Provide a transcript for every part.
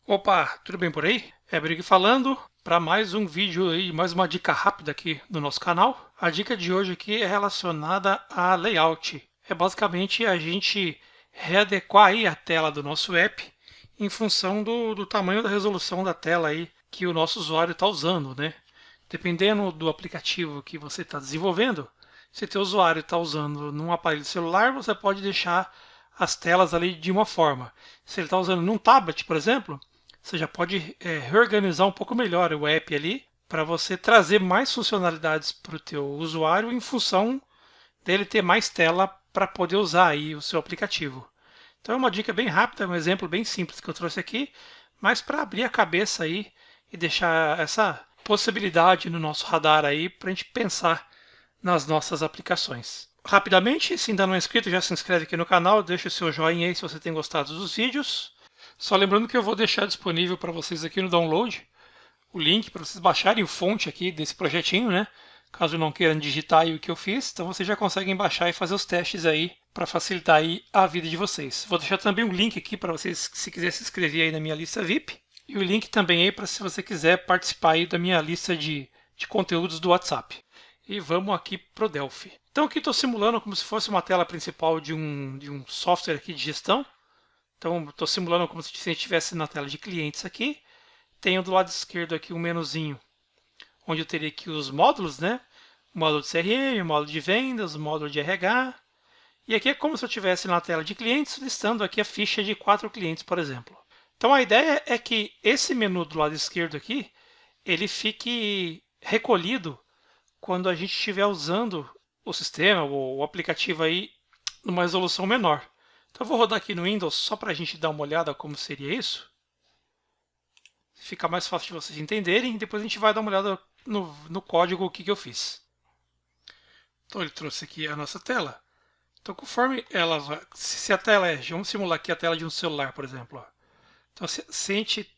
Opa, tudo bem por aí? É Brig falando para mais um vídeo aí, mais uma dica rápida aqui no nosso canal. A dica de hoje aqui é relacionada a layout. É basicamente a gente readequar aí a tela do nosso app em função do tamanho da resolução da tela aí que o nosso usuário está usando, né? Dependendo do aplicativo que você está desenvolvendo, se o teu usuário está usando num aparelho celular, você pode deixar as telas ali de uma forma. Se ele está usando num tablet, por exemplo, você já pode reorganizar um pouco melhor o app ali para você trazer mais funcionalidades para o teu usuário em função dele ter mais tela para poder usar aí o seu aplicativo. Então é uma dica bem rápida, um exemplo bem simples que eu trouxe aqui, mas para abrir a cabeça aí e deixar essa possibilidade no nosso radar aí para a gente pensar nas nossas aplicações. Rapidamente, se ainda não é inscrito, já se inscreve aqui no canal, deixa o seu joinha aí se você tem gostado dos vídeos. Só lembrando que eu vou deixar disponível para vocês aqui no download o link para vocês baixarem o fonte aqui desse projetinho, né? Caso não queiram digitar aí o que eu fiz, então vocês já conseguem baixar e fazer os testes aí para facilitar aí a vida de vocês. Vou deixar também um link aqui para vocês, se quiser se inscrever aí na minha lista VIP, e o link também aí para se você quiser participar aí da minha lista de conteúdos do WhatsApp. E vamos aqui pro Delphi. Então aqui estou simulando como se fosse uma tela principal de um software aqui de gestão. Então estou simulando como se estivesse na tela de clientes aqui. Tenho do lado esquerdo aqui um menuzinho, onde eu teria aqui os módulos, né? O módulo de CRM, o módulo de vendas, o módulo de RH. E aqui é como se eu estivesse na tela de clientes, listando aqui a ficha de 4 clientes, por exemplo. Então a ideia é que esse menu do lado esquerdo aqui, ele fique recolhido quando a gente estiver usando o sistema ou o aplicativo aí numa resolução menor. Então eu vou rodar aqui no Windows só para a gente dar uma olhada como seria isso. Fica mais fácil de vocês entenderem. Depois a gente vai dar uma olhada no código o que eu fiz. Então ele trouxe aqui a nossa tela. Então conforme ela vai, se a tela é, vamos simular aqui a tela de um celular, por exemplo. Então se a gente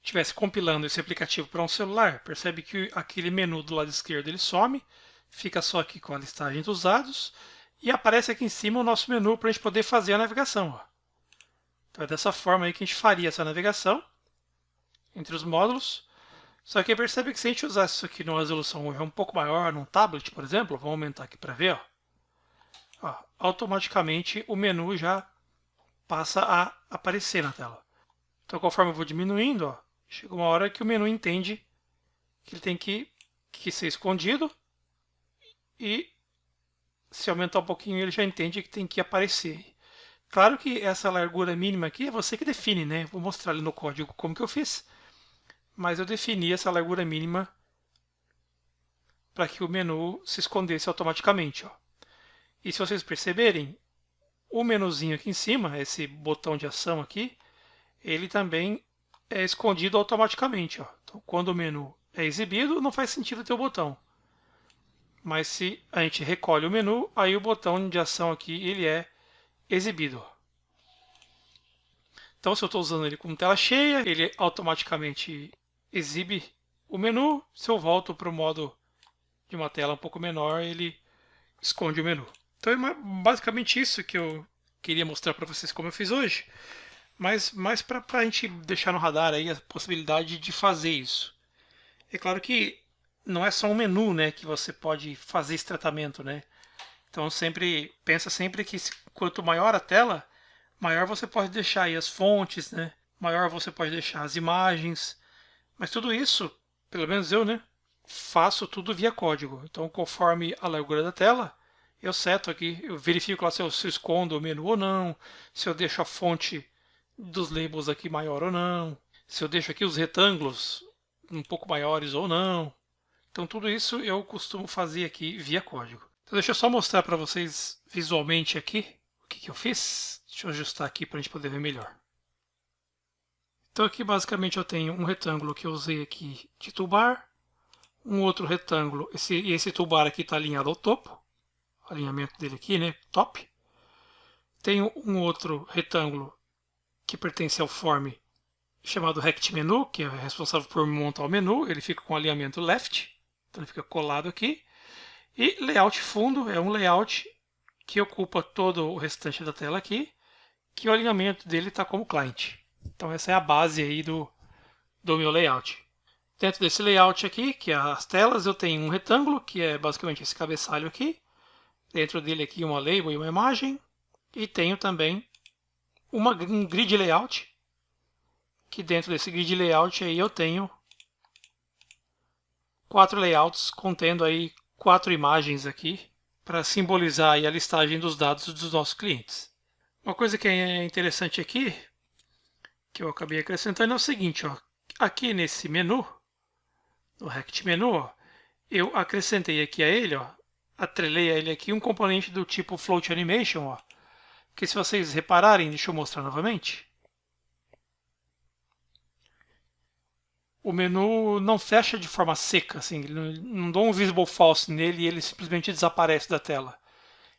estivesse compilando esse aplicativo para um celular, percebe que aquele menu do lado esquerdo ele some, fica só aqui com a listagem dos dados e aparece aqui em cima o nosso menu para a gente poder fazer a navegação. Então é dessa forma aí que a gente faria essa navegação entre os módulos. Só que percebe que se a gente usar isso aqui numa resolução um pouco maior, num tablet, por exemplo, vamos aumentar aqui para ver, automaticamente o menu já passa a aparecer na tela. Então conforme eu vou diminuindo, chega uma hora que o menu entende que ele tem que ser escondido e se aumentar um pouquinho ele já entende que tem que aparecer. Claro que essa largura mínima aqui é você que define, né? Vou mostrar ali no código como que eu fiz. Mas eu defini essa largura mínima para que o menu se escondesse automaticamente. E se vocês perceberem, o menuzinho aqui em cima, esse botão de ação aqui, ele também é escondido automaticamente. Então, quando o menu é exibido, não faz sentido ter o botão. Mas se a gente recolhe o menu, aí o botão de ação aqui ele é exibido. Então, se eu estou usando ele como tela cheia, ele automaticamente exibe o menu. Se eu volto para o modo de uma tela um pouco menor, ele esconde o menu. Então é basicamente isso que eu queria mostrar para vocês como eu fiz hoje. Mas mais para a gente deixar no radar aí a possibilidade de fazer isso. É claro que não é só um menu, né, que você pode fazer esse tratamento, né? Então pensa sempre que quanto maior a tela, maior você pode deixar aí as fontes, né? Maior você pode deixar as imagens. Mas tudo isso, pelo menos eu, né, faço tudo via código. Então conforme a largura da tela, eu seto aqui, eu verifico lá se eu escondo o menu ou não, se eu deixo a fonte dos labels aqui maior ou não, se eu deixo aqui os retângulos um pouco maiores ou não. Então tudo isso eu costumo fazer aqui via código. Então deixa eu só mostrar para vocês visualmente aqui o que eu fiz. Deixa eu ajustar aqui para a gente poder ver melhor. Então aqui basicamente eu tenho um retângulo que eu usei aqui de toolbar, um outro retângulo, esse toolbar aqui está alinhado ao topo, o alinhamento dele aqui, né, top. Tenho um outro retângulo que pertence ao form chamado Rect Menu, que é responsável por montar o menu, ele fica com alinhamento left, então ele fica colado aqui. E layout fundo é um layout que ocupa todo o restante da tela aqui, que o alinhamento dele está como client. Então essa é a base aí do meu layout. Dentro desse layout aqui, que é as telas, eu tenho um retângulo, que é basicamente esse cabeçalho aqui. Dentro dele aqui uma label e uma imagem. E tenho também um grid layout, que dentro desse grid layout aí eu tenho 4 layouts contendo aí 4 imagens aqui para simbolizar aí a listagem dos dados dos nossos clientes. Uma coisa que é interessante aqui, que eu acabei acrescentando, é o seguinte, ó, aqui nesse menu, no Rect Menu, ó, eu acrescentei aqui a ele, ó, atrelei a ele aqui um componente do tipo Float Animation, ó, que se vocês repararem, deixa eu mostrar novamente, o menu não fecha de forma seca, assim, não dou um visible false nele e ele simplesmente desaparece da tela.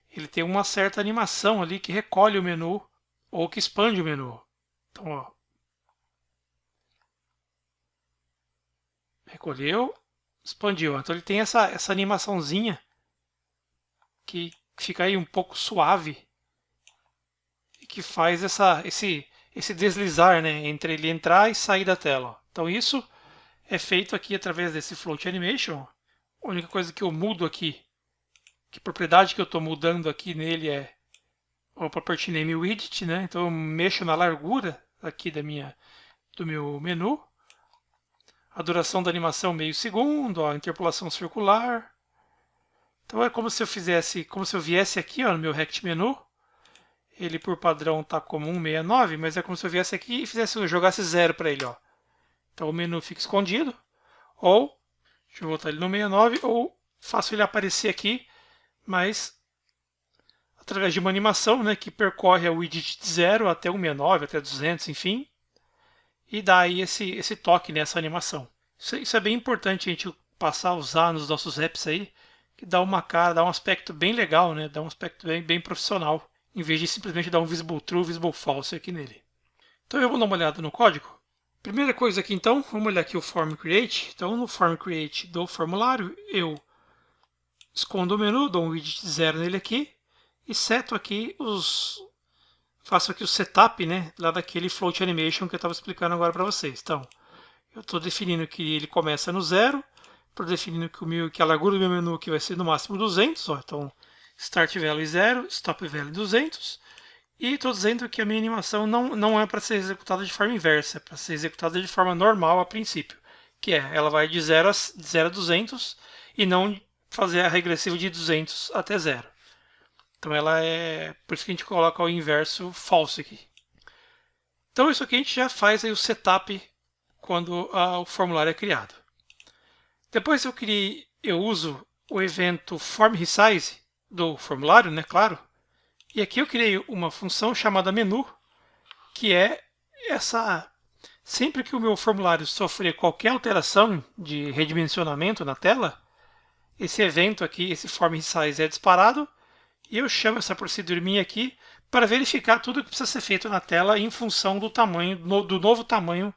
Ele tem uma certa animação ali que recolhe o menu ou que expande o menu. Então, ó, recolheu, expandiu. Então ele tem essa animaçãozinha que fica aí um pouco suave e que faz esse deslizar, né, entre ele entrar e sair da tela. Então isso é feito aqui através desse Float Animation. A única coisa que eu mudo aqui, que propriedade que eu estou mudando aqui nele é o Property Name Widget, né? Então eu mexo na largura aqui do meu menu. A duração da animação meio segundo, a interpolação circular. Então é como se eu fizesse, como se eu viesse aqui, ó, no meu Rect Menu. Ele por padrão está como 169, mas é como se eu viesse aqui e eu jogasse 0 para ele, ó. Então o menu fica escondido, ou deixa eu voltar ele no 69, ou faço ele aparecer aqui, mas através de uma animação, né, que percorre o widget de 0 até 169, até 200, enfim, e dá aí esse toque nessa animação. Isso é bem importante a gente passar a usar nos nossos apps aí, que dá uma cara, dá um aspecto bem legal, né, dá um aspecto bem profissional, em vez de simplesmente dar um visible true, visible false aqui nele. Então eu vou dar uma olhada no código. Primeira coisa aqui então, vamos olhar aqui o Form Create. Então no Form Create do formulário, eu escondo o menu, dou um widget 0 nele aqui e seto aqui faço aqui o setup, né, lá daquele Float Animation que eu estava explicando agora para vocês. Então, eu estou definindo que ele começa no 0, estou definindo que a largura do meu menu aqui vai ser no máximo 200, ó, então Start Value 0, Stop Value 200, e estou dizendo que a minha animação não é para ser executada de forma inversa, é para ser executada de forma normal a princípio. Que é, ela vai de 0 a 200 e não fazer a regressiva de 200 até 0. Então ela é... Por isso que a gente coloca o inverso false aqui. Então isso aqui a gente já faz aí o setup quando o formulário é criado. Depois eu uso o evento FormResize do formulário, né, claro. E aqui eu criei uma função chamada menu, que é essa... Sempre que o meu formulário sofrer qualquer alteração de redimensionamento na tela, esse evento aqui, esse FormResize é disparado, e eu chamo essa procedure minha aqui para verificar tudo que precisa ser feito na tela em função do tamanho, do novo tamanho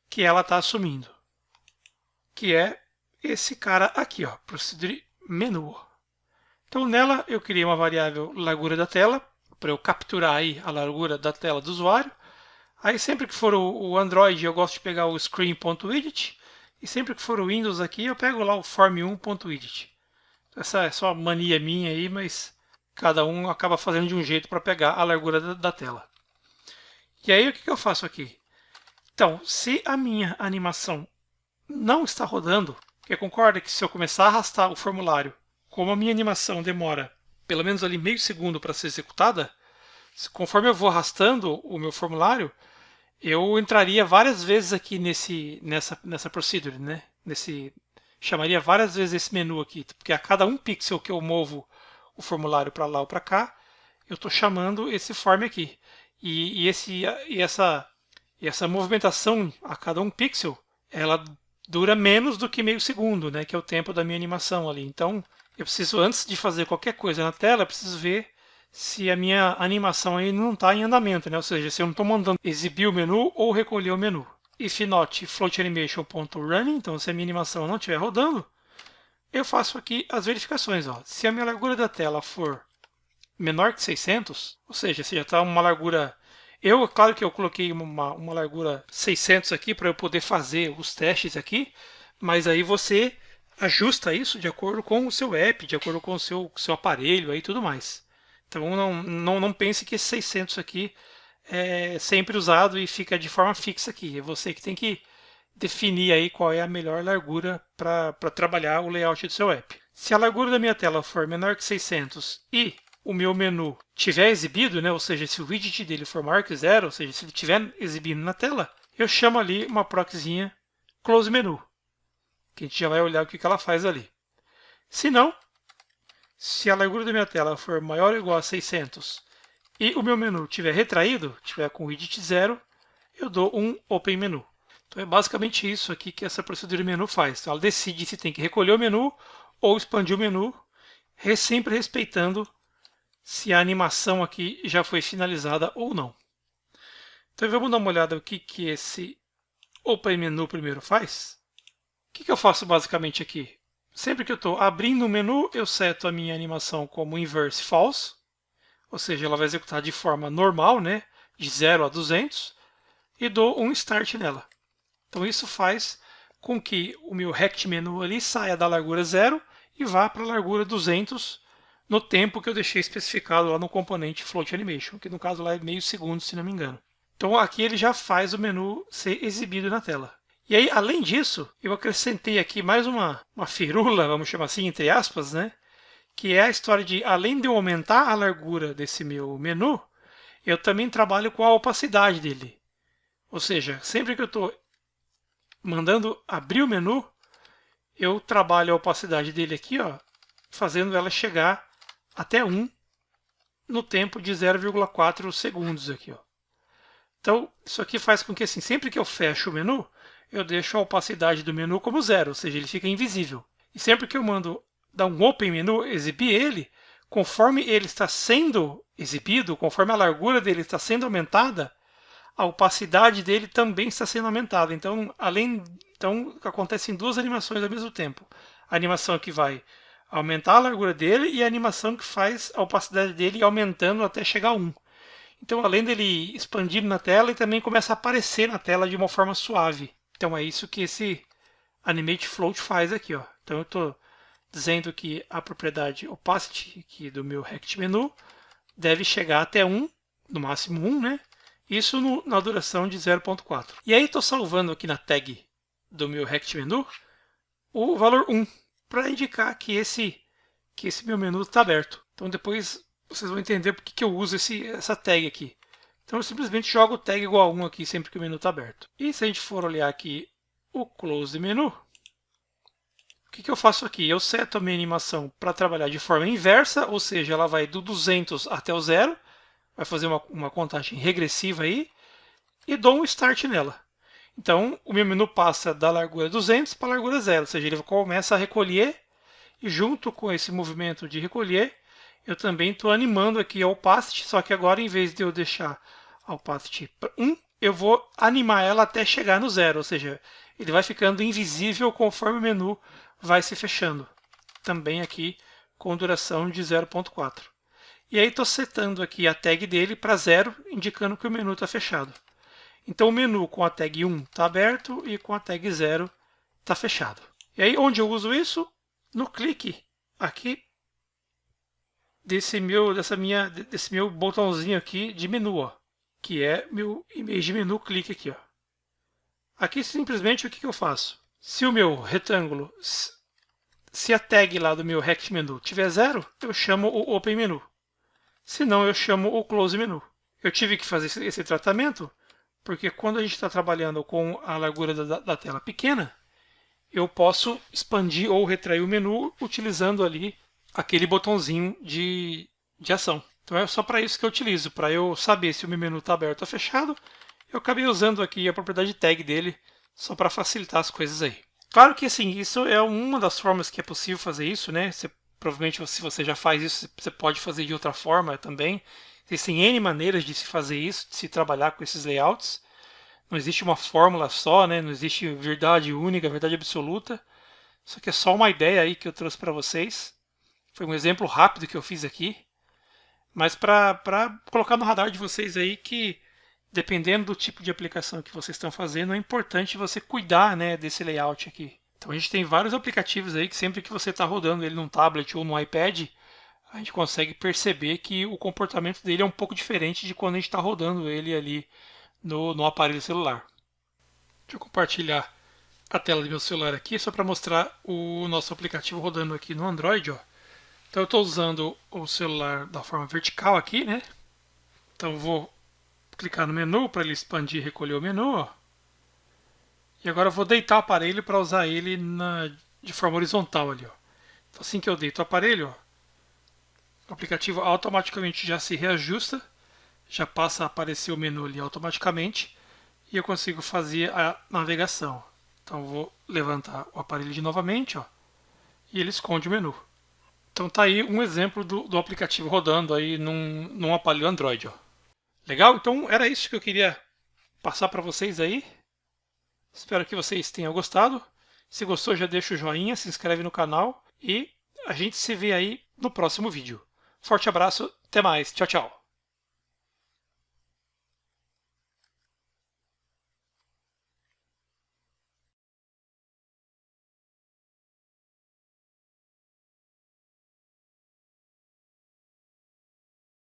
que ela está assumindo. Que é esse cara aqui, ó, procedure menu. Então nela eu criei uma variável largura da tela, para eu capturar aí a largura da tela do usuário. Aí sempre que for o Android eu gosto de pegar o screen.widget, e sempre que for o Windows aqui eu pego lá o form1.widget. Essa é só mania minha aí, mas cada um acaba fazendo de um jeito para pegar a largura da tela. E aí o que eu faço aqui? Então, se a minha animação não está rodando, porque concorda que se eu começar a arrastar o formulário, como a minha animação demora pelo menos ali meio segundo para ser executada, conforme eu vou arrastando o meu formulário, eu entraria várias vezes aqui nessa procedure, né? Chamaria várias vezes esse menu aqui, porque a cada um pixel que eu movo o formulário para lá ou para cá, eu estou chamando esse form aqui. E essa movimentação a cada um pixel, ela dura menos do que meio segundo, né? Que é o tempo da minha animação ali. Então, eu preciso, antes de fazer qualquer coisa na tela, eu preciso ver se a minha animação aí não está em andamento, né? Ou seja, se eu não estou mandando exibir o menu ou recolher o menu. If not floatAnimation.running, então se a minha animação não estiver rodando, eu faço aqui as verificações. Ó. Se a minha largura da tela for menor que 600, ou seja, se já está uma largura Claro que eu coloquei uma largura 600 aqui para eu poder fazer os testes aqui, mas aí você ajusta isso de acordo com o seu app, de acordo com o seu aparelho aí e tudo mais. Então não pense que esse 600 aqui é sempre usado e fica de forma fixa aqui. É você que tem que definir aí qual é a melhor largura para trabalhar o layout do seu app. Se a largura da minha tela for menor que 600 e o meu menu tiver exibido, né, ou seja, se o widget dele for maior que 0, ou seja, se ele estiver exibindo na tela, eu chamo ali uma proxyzinha close menu, que a gente já vai olhar o que ela faz ali. Se não, se a largura da minha tela for maior ou igual a 600 e o meu menu estiver retraído, estiver com widget 0, eu dou um open menu. Então é basicamente isso aqui que essa procedura de menu faz. Então ela decide se tem que recolher o menu ou expandir o menu, sempre respeitando se a animação aqui já foi finalizada ou não. Então vamos dar uma olhada no que esse Open Menu primeiro faz. O que eu faço basicamente aqui? Sempre que eu estou abrindo o menu, eu seto a minha animação como Inverse False, ou seja, ela vai executar de forma normal, né, de 0 a 200, e dou um Start nela. Então isso faz com que o meu Rect Menu ali saia da largura 0 e vá para a largura 200 no tempo que eu deixei especificado lá no componente Float Animation, que no caso lá é meio segundo, se não me engano. Então aqui ele já faz o menu ser exibido na tela. E aí, além disso, eu acrescentei aqui mais uma firula, vamos chamar assim, entre aspas, né? Que é a história de, além de eu aumentar a largura desse meu menu, eu também trabalho com a opacidade dele. Ou seja, sempre que eu estou mandando abrir o menu, eu trabalho a opacidade dele aqui, ó, fazendo ela chegar até 1 no tempo de 0,4 segundos aqui, ó. Então, isso aqui faz com que, assim, sempre que eu fecho o menu, eu deixo a opacidade do menu como 0, ou seja, ele fica invisível. E sempre que eu mando dar um open menu, exibir ele, conforme ele está sendo exibido, conforme a largura dele está sendo aumentada, a opacidade dele também está sendo aumentada. Então, acontecem duas animações ao mesmo tempo. A animação que vai aumentar a largura dele e a animação que faz a opacidade dele aumentando até chegar a 1. Então, além dele expandir na tela, ele também começa a aparecer na tela de uma forma suave. Então, é isso que esse Animate Float faz aqui, ó. Então, eu estou dizendo que a propriedade Opacity aqui do meu Rect Menu deve chegar até 1, no máximo 1, né? Isso na duração de 0.4. E aí estou salvando aqui na tag do meu Rect Menu o valor 1, para indicar que esse meu menu está aberto. Então depois vocês vão entender por que eu uso essa tag aqui. Então eu simplesmente jogo tag igual a 1 aqui sempre que o menu está aberto. E se a gente for olhar aqui o Close Menu, o que eu faço aqui? Eu seto a minha animação para trabalhar de forma inversa, ou seja, ela vai do 200 até o 0, vai fazer uma contagem regressiva aí, e dou um Start nela. Então, o meu menu passa da largura 200 para a largura 0, ou seja, ele começa a recolher, e junto com esse movimento de recolher, eu também estou animando aqui a opacity, só que agora, em vez de eu deixar a opacity para 1, eu vou animar ela até chegar no 0, ou seja, ele vai ficando invisível conforme o menu vai se fechando. Também aqui com duração de 0.4. E aí estou setando aqui a tag dele para 0, indicando que o menu está fechado. Então o menu com a tag 1 está aberto e com a tag 0 está fechado. E aí onde eu uso isso? No clique aqui desse meu botãozinho aqui de menu, ó, que é meu Image Menu clique aqui, ó. Aqui simplesmente o que eu faço? Se o meu retângulo, se a tag lá do meu Rect Menu tiver 0, eu chamo o Open Menu. Se não, eu chamo o Close Menu. Eu tive que fazer esse tratamento porque quando a gente está trabalhando com a largura da tela pequena, eu posso expandir ou retrair o menu utilizando ali aquele botãozinho de ação. Então é só para isso que eu utilizo, para eu saber se o meu menu está aberto ou fechado. Eu acabei usando aqui a propriedade tag dele só para facilitar as coisas aí. Claro que assim, isso é uma das formas que é possível fazer isso, né? Provavelmente se você já faz isso, você pode fazer de outra forma também. Existem N maneiras de se fazer isso, de se trabalhar com esses layouts. Não existe uma fórmula só, né? Não existe verdade única, verdade absoluta. Isso aqui é só uma ideia aí que eu trouxe para vocês. Foi um exemplo rápido que eu fiz aqui. Mas para colocar no radar de vocês aí que dependendo do tipo de aplicação que vocês estão fazendo, é importante você cuidar, né, desse layout aqui. Então a gente tem vários aplicativos aí que sempre que você está rodando ele num tablet ou no iPad, a gente consegue perceber que o comportamento dele é um pouco diferente de quando a gente está rodando ele ali no aparelho celular. Deixa eu compartilhar a tela do meu celular aqui só para mostrar o nosso aplicativo rodando aqui no Android. Ó. Então eu estou usando o celular da forma vertical aqui, né? Então eu vou clicar no menu para ele expandir e recolher o menu. Ó. E agora eu vou deitar o aparelho para usar ele de forma horizontal ali. Ó. Então, assim que eu deito o aparelho, ó, o aplicativo automaticamente já se reajusta, já passa a aparecer o menu ali automaticamente e eu consigo fazer a navegação. Então eu vou levantar o aparelho de novamente, ó, e ele esconde o menu. Então tá aí um exemplo do aplicativo rodando aí num aparelho Android. Ó. Legal? Então era isso que eu queria passar para vocês aí. Espero que vocês tenham gostado. Se gostou, já deixa o joinha, se inscreve no canal e a gente se vê aí no próximo vídeo. Forte abraço, até mais, tchau, tchau.